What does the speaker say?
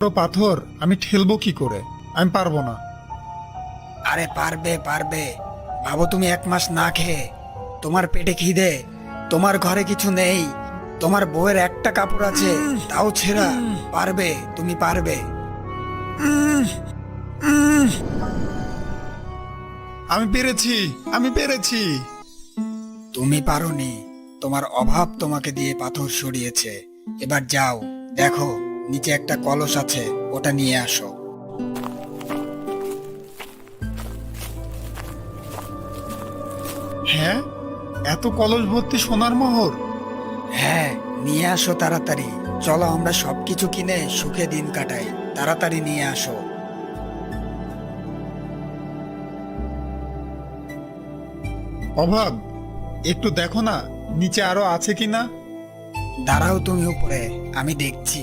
পাথর আমি ঠেলবো কি করে? আমি পারবো না। আরে পারবে পারবে। ভাবো তুমি 1 মাস না খেয়ে, তোমার পেটে খিদে, তোমার ঘরে কিছু নেই, তোমার বউয়ের একটা কাপড় আছে তাও ছেঁড়া। পারবে, তুমি পারবে। আমি পেরেছি, আমি পেরেছি। তুমি পারোনি, তোমার অভাব তোমাকে দিয়ে পাথর সরিয়েছে। এবার যাও, দেখো নিচে একটা কলস আছে, ওটা নিয়ে আসো। হ্যাঁ, এত কলস ভর্তি সোনার মোহর? হ্যাঁ, নিয়ে আসো তাড়াতাড়ি। চলো আমরা সবকিছু কিনে সুখে দিন কাটাই। তাড়াতাড়ি নিয়ে আসো। অভাব, একটু দেখো না নিচে আরো আছে কিনা। দাঁড়াও তুমি উপরে, আমি দেখছি।